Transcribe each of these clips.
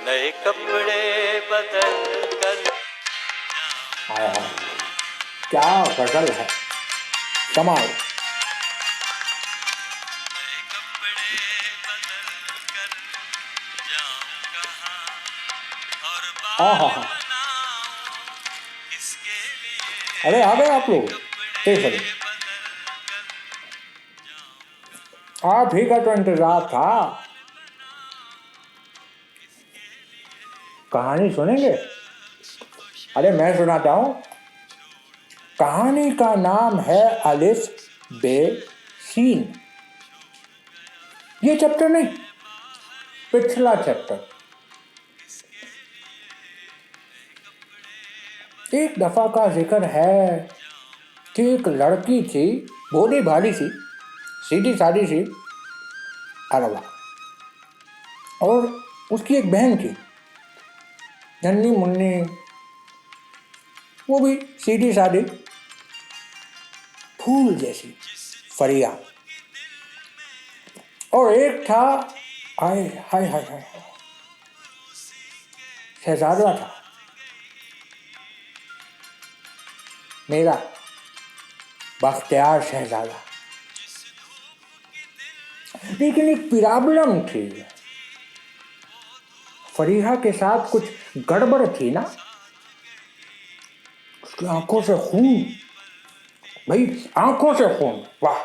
नए कपड़े बदल कर। हाय हाय, क्या गजल है, कमाल। नए कपड़े बदल कर जाऊं कहाँ और हाँ बाल हाँ हाँ, बनाऊं किसके लिए। अरे आ गए आप लोग। कपड़े चलिए, बदल कर आप ही का तो इंतजार था। कहानी सुनेंगे? अरे मैं सुनाता हूँ। कहानी का नाम है अलिफ बे सीन। ये चैप्टर नहीं, पिछला चैप्टर। एक दफा का जिक्र है कि एक लड़की थी, भोली भाली सी, सीधी सादी सी, अरवा। और उसकी एक बहन थी, नन्ही मुन्नी, वो भी सीधी सादी, फूल जैसी, फरिया। और एक था, आय हाय हाय हाय, शहजादा था, मेरा बख्तियार शहजादा। लेकिन एक प्रॉब्लम थी, फरीहा के साथ कुछ गड़बड़ थी ना। उसकी आंखों से खून, भाई आंखों से खून, वाह।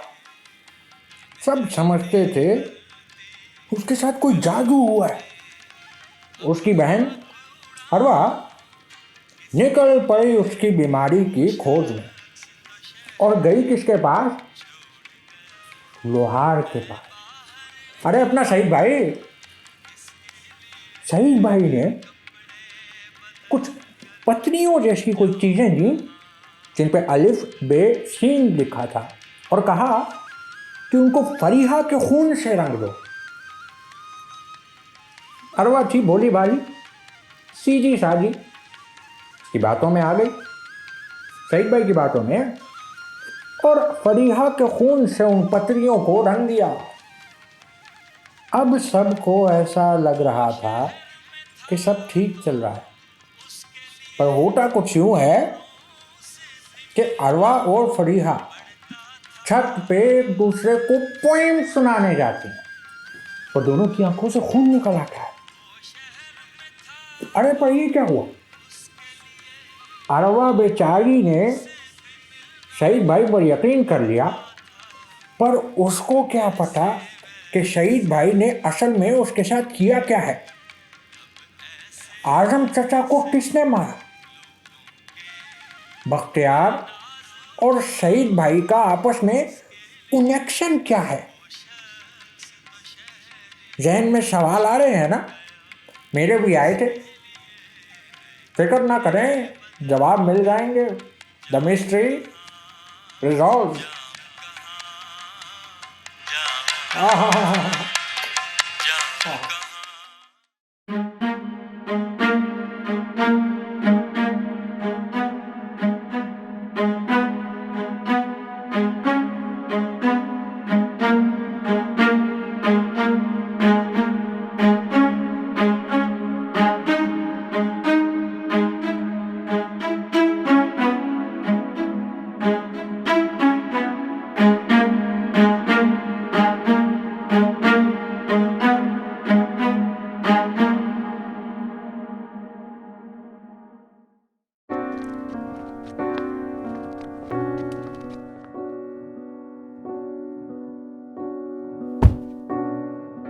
सब समझते थे उसके साथ कोई जादू हुआ है। उसकी बहन अरवा निकल पड़ी उसकी बीमारी की खोज में, और गई किसके पास? लोहार के पास। अरे अपना शहीद भाई ने कुछ पत्नियों जैसी कुछ चीजें दी, जिन पे अलिफ बे सीन लिखा था, और कहा कि उनको फरीहा के खून से रंग दो। अरवा थी भोली भाली, सीधी सादी, की बातों में आ गई, शहीद भाई की बातों में, और फरीहा के खून से उन पत्नियों को रंग दिया। अब सबको ऐसा लग रहा था कि सब ठीक चल रहा है, पर होता कुछ यूं है कि अरवा और फरीहा छत पे एक दूसरे को पोएम सुनाने जाते हैं, और दोनों की आंखों से खून निकल आता है। अरे पर ये क्या हुआ? अरवा बेचारी ने शहीद भाई पर यकीन कर लिया, पर उसको क्या पता कि शहीद भाई ने असल में उसके साथ किया क्या है। आजम चचा को किसने मारा? बख्तियार और शहीद भाई का आपस में कनेक्शन क्या है? जहन में सवाल आ रहे हैं ना, मेरे भी आए थे। फिक्र ना करें, जवाब मिल जाएंगे। The mystery resolve.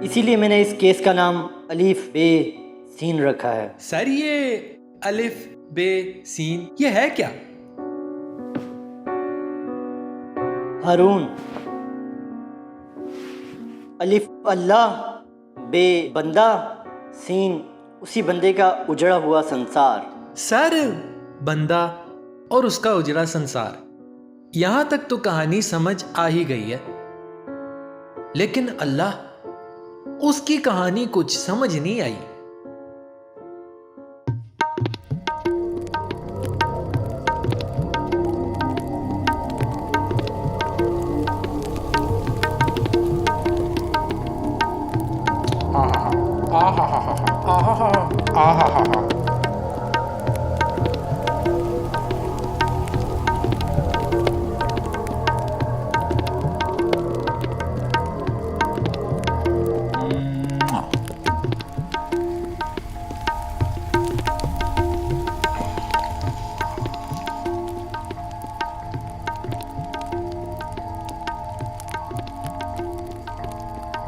इसीलिए मैंने इस केस का नाम अलीफ बे सीन रखा है। सर ये अलिफ बे सीन ये है क्या? हारून, अलिफ अल्लाह, बे बंदा, सीन उसी बंदे का उजड़ा हुआ संसार। सर बंदा और उसका उजड़ा संसार, यहां तक तो कहानी समझ आ ही गई है, लेकिन अल्लाह, उसकी कहानी कुछ समझ नहीं आई।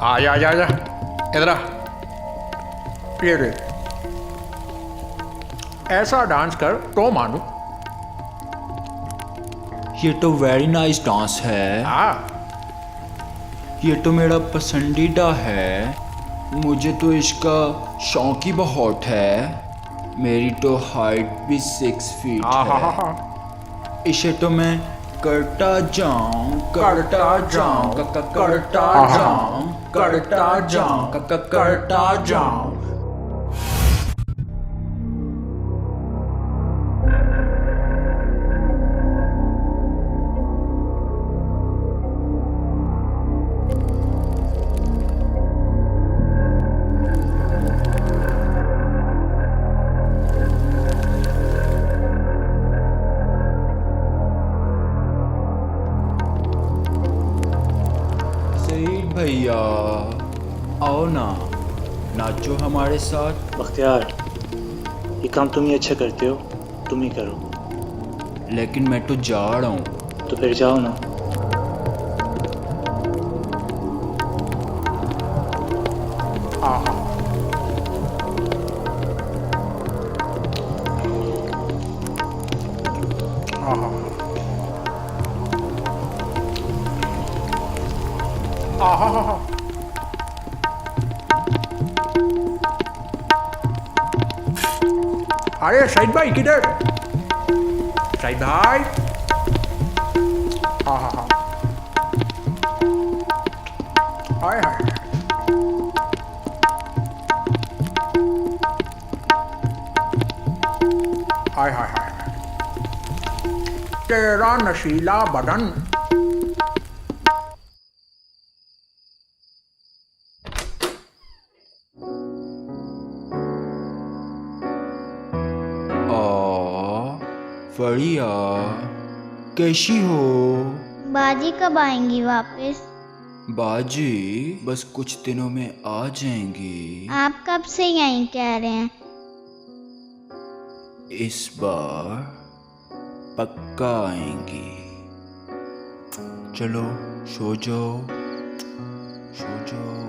आजा आजा आजा इधर आ। ये देख, ऐसा डांस कर तो मानू। ये तो वेरी नाइस डांस है। हाँ, ये तो मेरा पसंदीदा है। मुझे तो इसका शौक ही बहुत है। मेरी तो हाइट भी 6 फीट है। इसे तो मैं करता जाऊं, करता जाऊं, करता जाऊं, करता जाऊं, करता जाऊं। सईद भैया आओ ना, नाचो हमारे साथ। बख्तियार, ये काम तुम ही अच्छा करते हो, तुम ही करो। लेकिन मैं तो जा रहा हूँ। तो फिर जाओ ना। अरे सईद भाई किधर? सईद भाई, हाँ हाँ हाँ, हाय हाय, हाय हाय हाय, तेरा नशीला बदन। फरिया कैसी हो? बाजी कब आएंगी वापस? बाजी बस कुछ दिनों में आ जाएंगी। आप कब से यहीं कह रहे हैं? इस बार पक्का आएंगी। चलो सो जाओ, सो जाओ।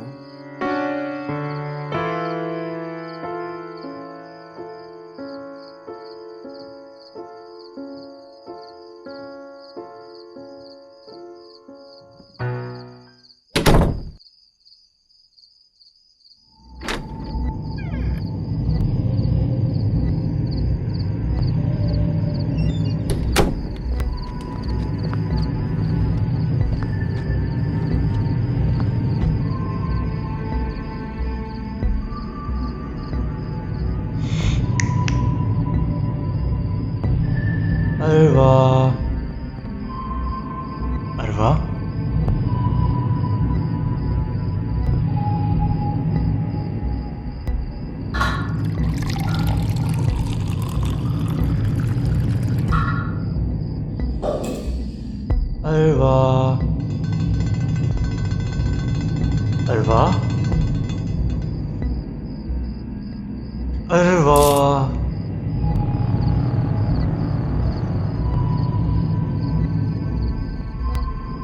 अरवा, अरवा, अरवा, अरवा, अरवा,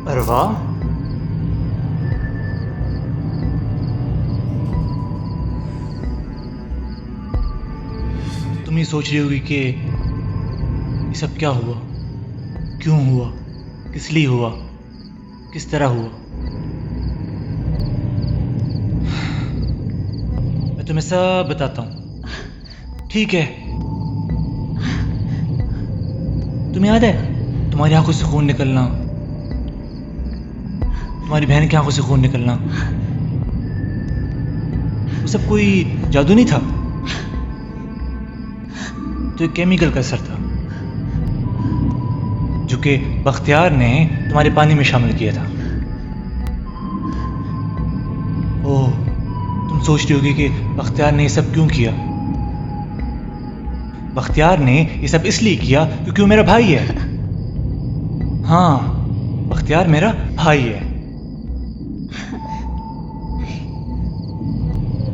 अरवा, तुम ये सोच रही होगी कि ये सब क्या हुआ, क्यों हुआ, किस लिए हुआ, किस तरह हुआ। मैं तुम्हें सब बताता हूँ, ठीक है? तुम्हें याद है तुम्हारी आंखों से खून निकलना, तुम्हारी बहन की आंखों से खून निकलना? वो सब कोई जादू नहीं था, तो एक केमिकल का असर था जो कि बख्तियार ने तुम्हारे पानी में शामिल किया था। ओह, तुम सोच रही होगी कि बख्तियार ने ये सब क्यों किया। बख्तियार ने ये सब इसलिए किया क्योंकि वो मेरा भाई है। हाँ, बख्तियार मेरा भाई है।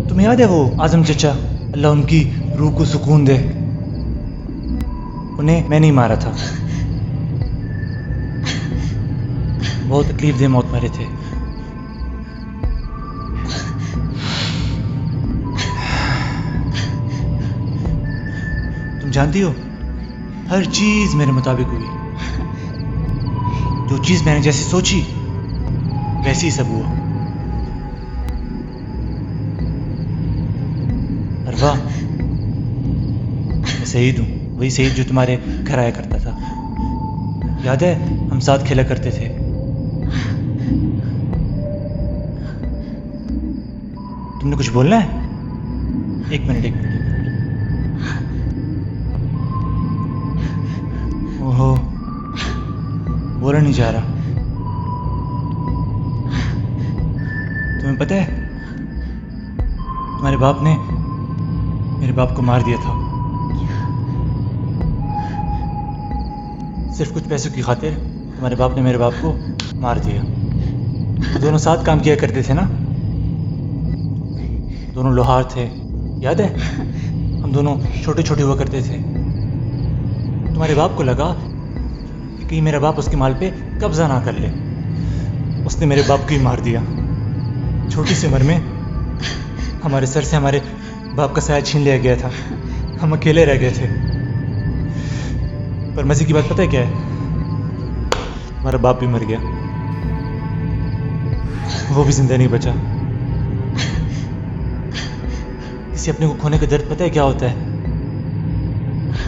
तुम्हें याद है वो आजम चचा, अल्लाह उनकी रूह को सुकून दे, उन्हें मैं नहीं मारा था, बहुत तकलीफ दे मौत मरे थे। तुम जानती हो, हर चीज मेरे मुताबिक हुई। जो चीज मैंने जैसी सोची वैसी ही सब हुआ। अरवा, मैं शहीद हूं, वही शहीद जो तुम्हारे घर आया करता था। याद है, हम साथ खेला करते थे। तुमने कुछ बोलना है? एक मिनट। ओहो, बोला नहीं जा रहा। तुम्हें पता है, तुम्हारे बाप ने मेरे बाप को मार दिया था, सिर्फ कुछ पैसों की खातिर। तुम्हारे बाप ने मेरे बाप को मार दिया। तो दोनों साथ काम किया करते थे ना, दोनों लोहार थे, याद है? हम दोनों छोटे छोटे हुआ करते थे। तुम्हारे बाप को लगा कि कहीं मेरा बाप उसके माल पे कब्जा ना कर ले, उसने मेरे बाप को ही मार दिया। छोटी सी उम्र में हमारे सर से हमारे बाप का साया छीन लिया गया था, हम अकेले रह गए थे। पर मजे की बात पता है क्या है? हमारा बाप भी मर गया, वो भी जिंदा नहीं बचा। किसी अपने को खोने का दर्द पता है क्या होता है?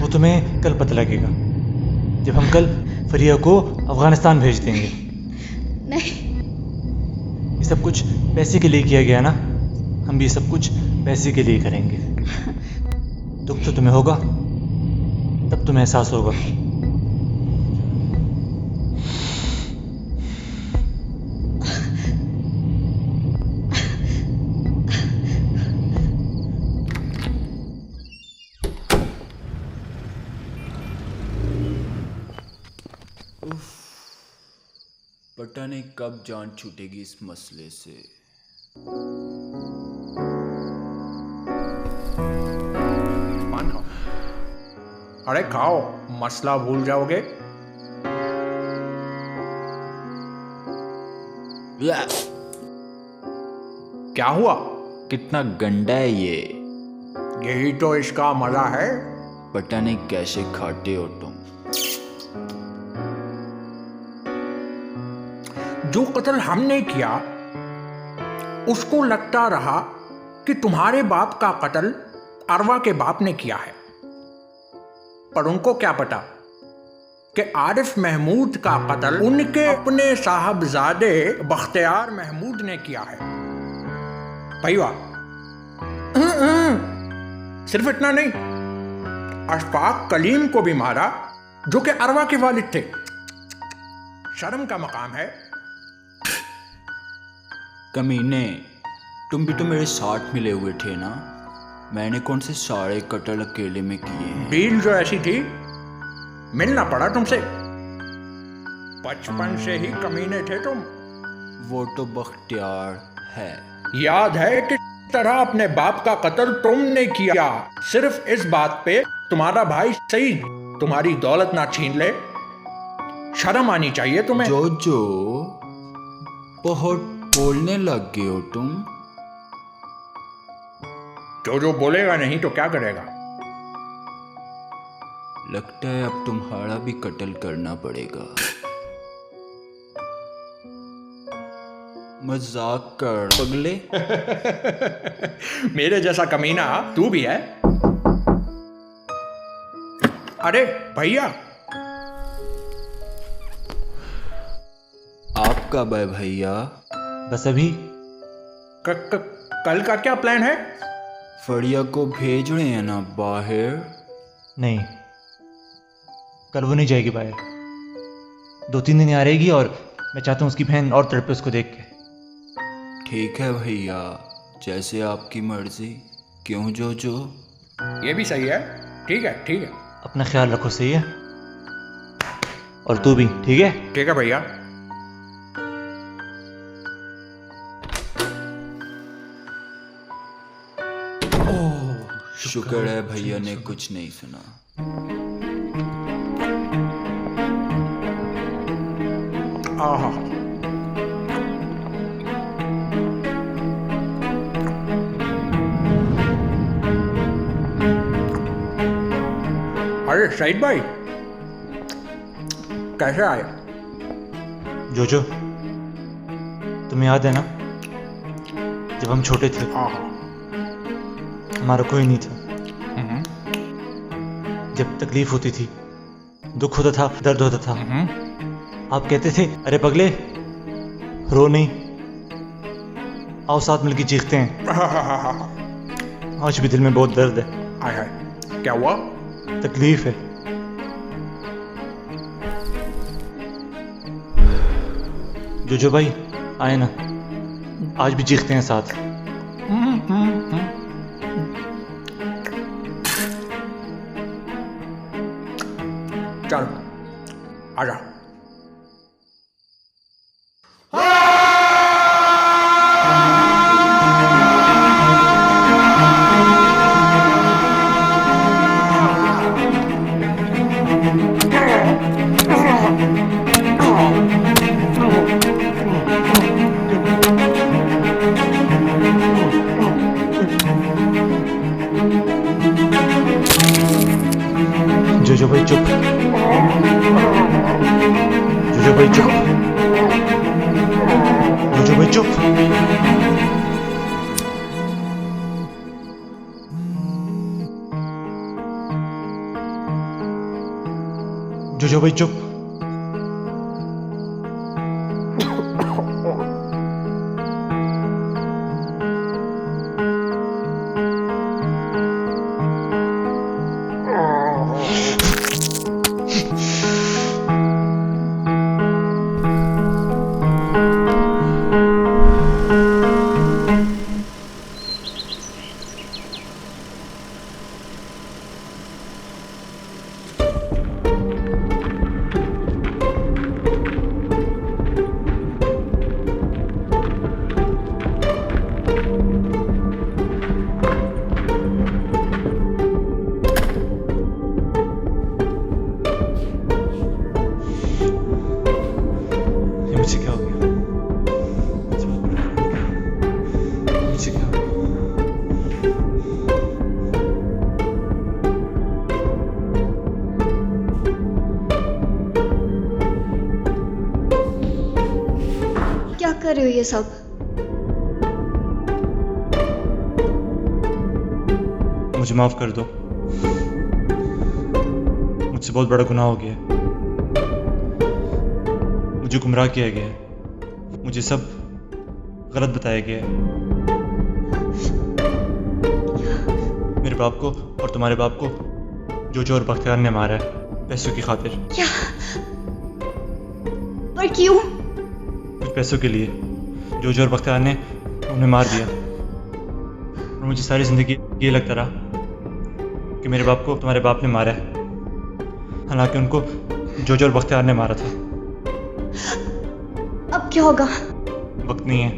वो तुम्हें कल पता लगेगा, जब हम कल फरिया को अफगानिस्तान भेज देंगे। नहीं, ये सब कुछ पैसे के लिए किया गया ना, हम भी ये सब कुछ पैसे के लिए करेंगे। दुख तो तुम्हें होगा, तब तुम्हें एहसास होगा। पता नहीं कब जान छूटेगी इस मसले से। पान खाओ। अरे खाओ, मसला भूल जाओगे। क्या हुआ? कितना गंदा है ये। यही तो इसका मजा है। पता नहीं कैसे खाते हो तुम। जो कत्ल हमने किया उसको लगता रहा कि तुम्हारे बाप का कत्ल अरवा के बाप ने किया है, पर उनको क्या पता कि आरिफ महमूद का कत्ल उनके अपने साहबजादे बख्तियार महमूद ने किया है। भैया, सिर्फ इतना नहीं, अशफाक कलीम को भी मारा जो कि अरवा के वालिद थे। शर्म का मकाम है। कमीने, तुम भी तो मेरे साथ मिले हुए थे ना। मैंने कौन से सारे कत्ल अकेले में किए हैं। डील जो ऐसी थी, मिलना पड़ा तुमसे। बचपन से ही कमीने थे तुम। वो तो बख्तियार है। याद है कि तरह अपने बाप का कत्ल तुमने किया, सिर्फ इस बात पे तुम्हारा भाई सईद तुम्हारी दौलत ना छीन ले। शर्म आनी चाहिए तुम्हें। जो बहुत बोलने लग गए हो तुम। जो बोलेगा नहीं तो क्या करेगा? लगता है अब तुम्हारा भी कत्ल करना पड़ेगा। मजाक कर पगले। मेरे जैसा कमीना तू भी है। अरे भैया, आप कब है भैया? बस अभी। कल का क्या प्लान है? फड़िया को भेज रहे हैं ना बाहर? नहीं, कल वो नहीं जाएगी बाहर। 2-3 दिन यहाँ रहेगी और मैं चाहता हूँ उसकी बहन और तड़पे उसको देख के। ठीक है भैया, जैसे आपकी मर्जी। क्यों जोजो? ये भी सही है। ठीक है ठीक है अपना ख्याल रखो, सही है? और तू भी, ठीक है? ठीक है भैया। शुक्र है भैया ने कुछ नहीं सुना। आहा अरे सईद भाई, कैसे आए? जोजो, तुम्हें याद है ना जब हम छोटे थे, आहा हमारा कोई नहीं था। जब तकलीफ होती थी, दुख होता था, दर्द होता था, आप कहते थे अरे पगले रो नहीं, आओ साथ मिलकर चीखते हैं। आज भी दिल में बहुत दर्द है, हाय हाय, क्या हुआ? तकलीफ है। जोजो भाई आए ना, आज भी चीखते हैं साथ। चल आजा। जोजो भाई चुप, जोजो भाई चुप, जोजो भाई चुप। जोजो भाई चुप। मुझे क्या हो गया? मुझे क्या हो गया? क्या कर रहे हो ये सब? मुझे माफ कर दो, मुझसे बहुत बड़ा गुनाह हो गया है। मुझे गुमराह किया गया है, मुझे सब गलत बताया गया है। मेरे बाप को और तुम्हारे बाप को जोजो और बख्तियार ने मारा है पैसों की खातिर। क्या? पर क्यों? कुछ पैसों के लिए जोजो और बख्तियार ने उन्हें मार दिया, और मुझे सारी जिंदगी ये लगता रहा कि मेरे बाप को तुम्हारे बाप ने मारा है, हालांकि उनको जोजो और बख्तियार ने मारा था। अब क्या होगा? वक्त नहीं है,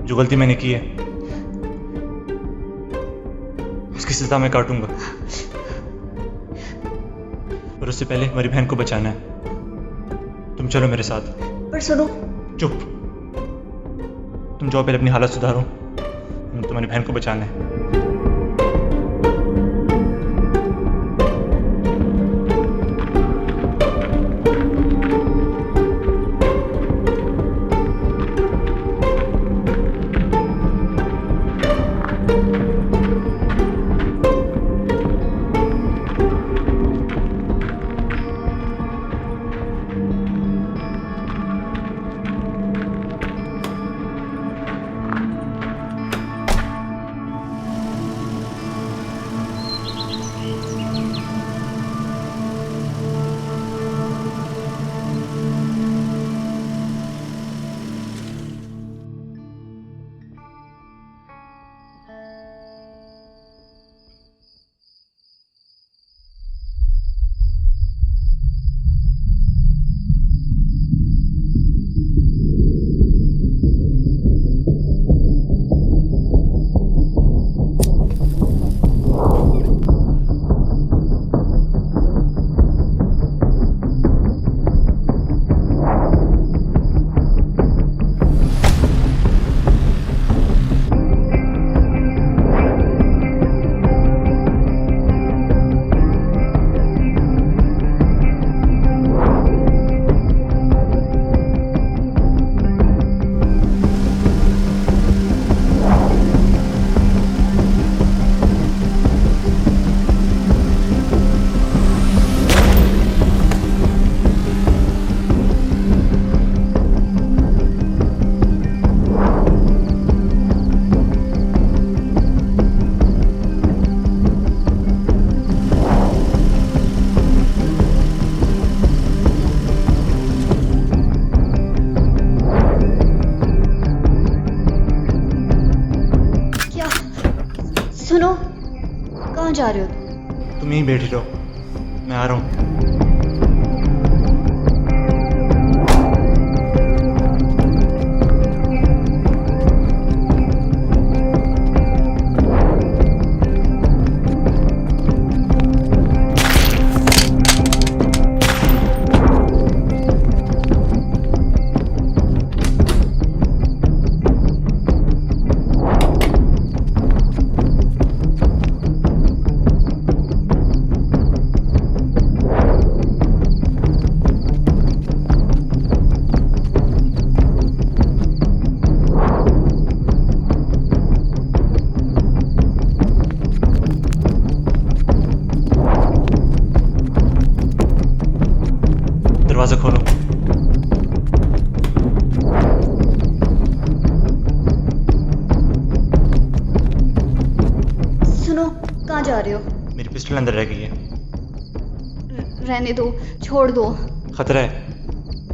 जो गलती मैंने की है उसकी सजा मैं काटूंगा, पर उससे पहले मेरी बहन को बचाना है। तुम चलो मेरे साथ। पर सुनो, चुप, तुम जाओ, पहले अपनी हालत सुधारो, तुम्हारी बहन को बचाना है। कहाँ जा रहे हो तुम यहीं बैठी रहो, मैं आ रहा हूँ। दरवाजा खोलो। सुनो, कहाँ जा रहे हो? मेरी पिस्टल अंदर रह गई है। रहने दो, छोड़ दो। खतरा है।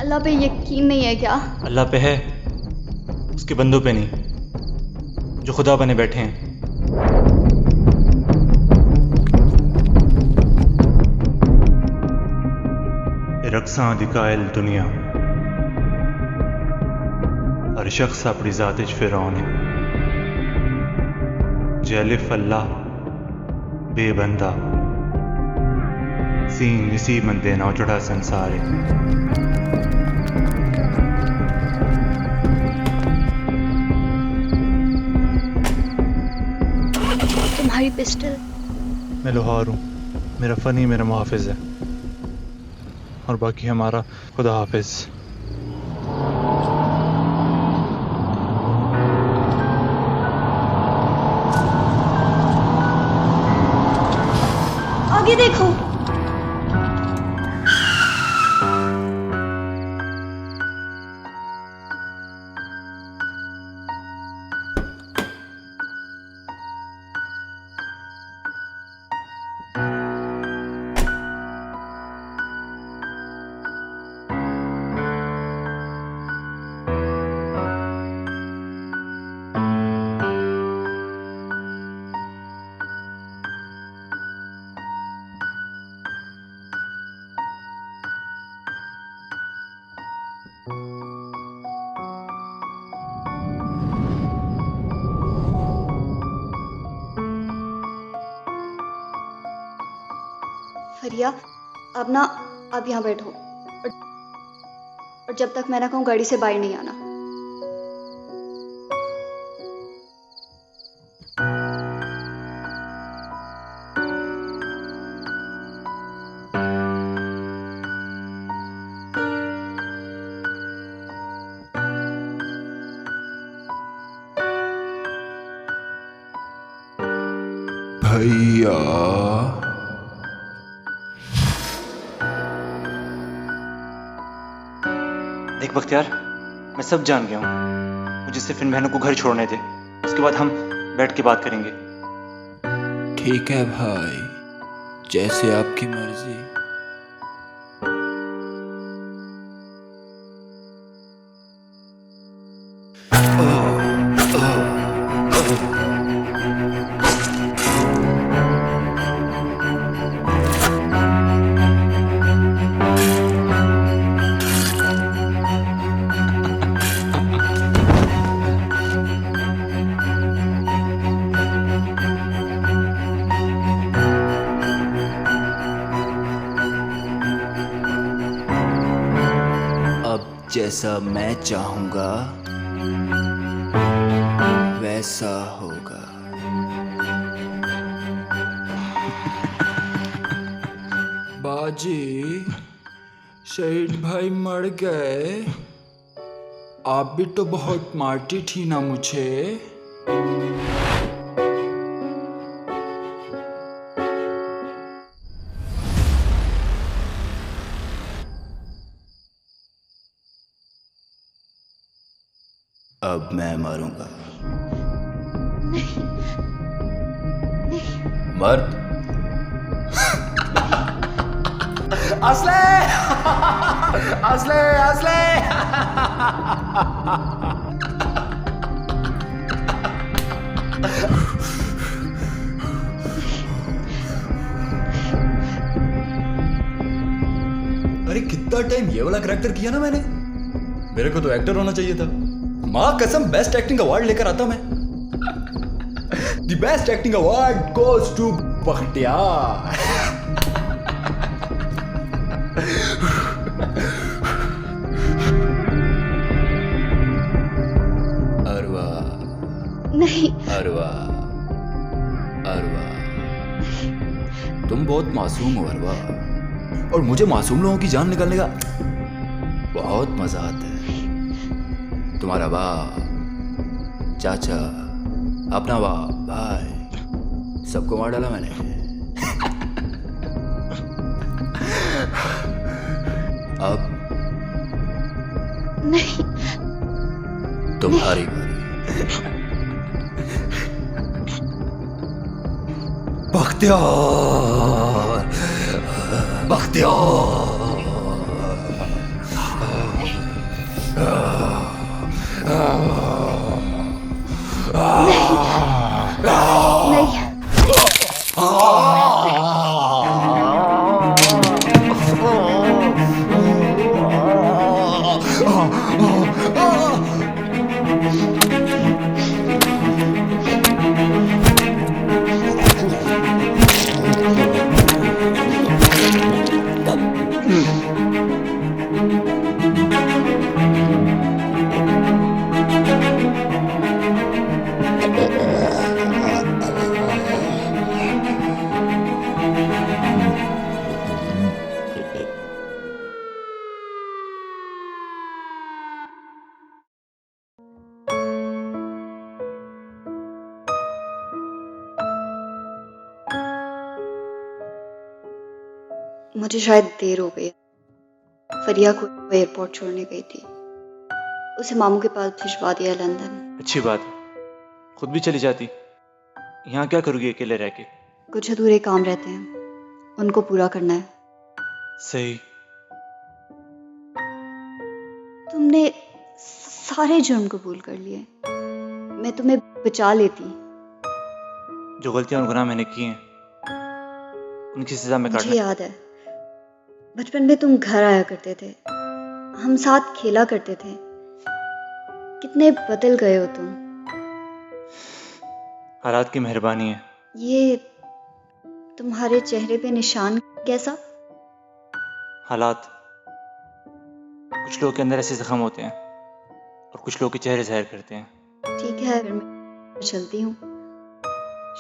अल्लाह पे यकीन नहीं है क्या? अल्लाह पे है, उसके बंदों पे नहीं, जो खुदा बने बैठे हैं। रक्सां दी कायल दुनिया, हर शख्स अपनी जात च फिरौन है। जलिफ अल्लाह बेबंदा, सीन इसी बंदे ना चढ़ा संसार है। तुम्हारी पिस्टल? मैं लोहार हूँ, मेरा फनी मेरा मुहाफिज है, और बाकी हमारा खुदा हाफिज। आगे देखो। फरिया, अब ना आप यहाँ बैठो, और जब तक मैं ना कहूँ गाड़ी से बाहर नहीं आना। भैया देख बख्तियार, मैं सब जान गया हूँ, मुझे सिर्फ इन बहनों को घर छोड़ने दे, उसके बाद हम बैठ के बात करेंगे। ठीक है भाई, जैसे आपकी मर्जी। जैसा मैं चाहूंगा वैसा होगा। बाजी, शहीद भाई मर गए। आप भी तो बहुत मारती थी ना मुझे। अब मैं मारूंगा। नहीं, मर्द असले असले असले इतना टाइम ये वाला करेक्टर किया ना मैंने, मेरे को तो एक्टर होना चाहिए था। माँ कसम बेस्ट एक्टिंग अवार्ड लेकर आता मैं। The best acting award goes to Bakhtiyar. अरवा नहीं। अरवा अरवा, तुम बहुत मासूम हो अरवा, और मुझे मासूम लोगों की जान निकालने का बहुत मजा आता है। तुम्हारा बाप, चाचा, अपना बाप, भाई, सबको मार डाला मैंने। अब नहीं। तुम्हारी बारी। बख्तियार, बख्तियार। नहीं। मुझे शायद देर हो गई। फरिया को एयरपोर्ट छोड़ने गई थी, उसे मामू के पास भिजवा दिया लंदन। अच्छी बात है, खुद भी चली जाती। यहाँ क्या करोगी अकेले रह के? कुछ अधूरे काम रहते हैं, उनको पूरा करना है। सही। तुमने सारे जुर्म कबूल कर लिए, मैं तुम्हें बचा लेती। जो गलतियां और गुनाह मैंने किए हैं उनकी सजा मैं मुझे काटना। याद है, बचपन में तुम घर आया करते थे, हम साथ खेला करते थे। कितने बदल गए हो तुम। हालात की मेहरबानी है। ये तुम्हारे चेहरे पे निशान कैसा? हालात, कुछ लोगों के अंदर ऐसे जख्म होते हैं और कुछ लोगों के चेहरे ज़ाहिर करते हैं। ठीक है, फिर मैं चलती हूँ।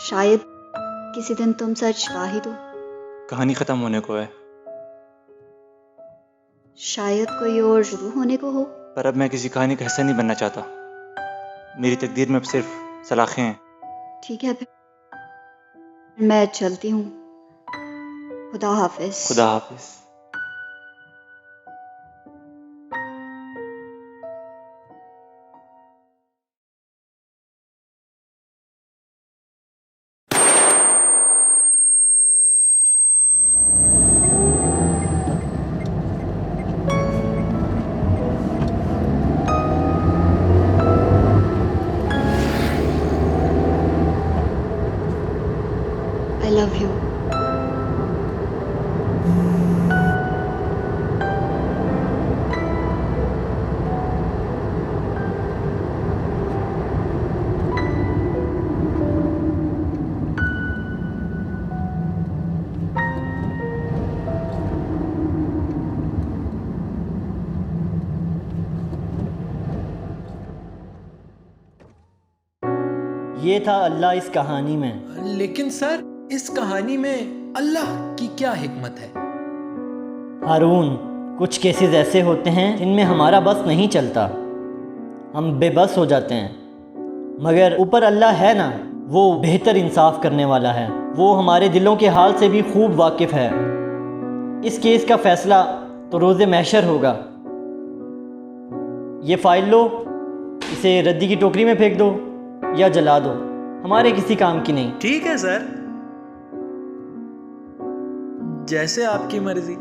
शायद किसी दिन तुम सच पा ही दो। कहानी खत्म होने को है, शायद कोई और शुरू होने को हो। पर अब मैं किसी कहानी का हिस्सा नहीं बनना चाहता। मेरी तकदीर में अब सिर्फ सलाखें हैं। ठीक है, फिर मैं चलती हूँ। खुदा हाफिज। खुदा हाफिज। I love you. ये था अल्लाह इस कहानी में। लेकिन सर, इस कहानी में अल्लाह की क्या हिकमत है? हारून, कुछ केसेस ऐसे होते हैं जिनमें हमारा बस नहीं चलता, हम बेबस हो जाते हैं। मगर ऊपर अल्लाह है ना, वो बेहतर इंसाफ करने वाला है। वो हमारे दिलों के हाल से भी खूब वाकिफ़ है। इस केस का फैसला तो रोज़े महशर होगा। ये फाइल लो, इसे रद्दी की टोकरी में फेंक दो या जला दो, हमारे किसी काम की नहीं। ठीक है सर, जैसे आपकी मर्जी।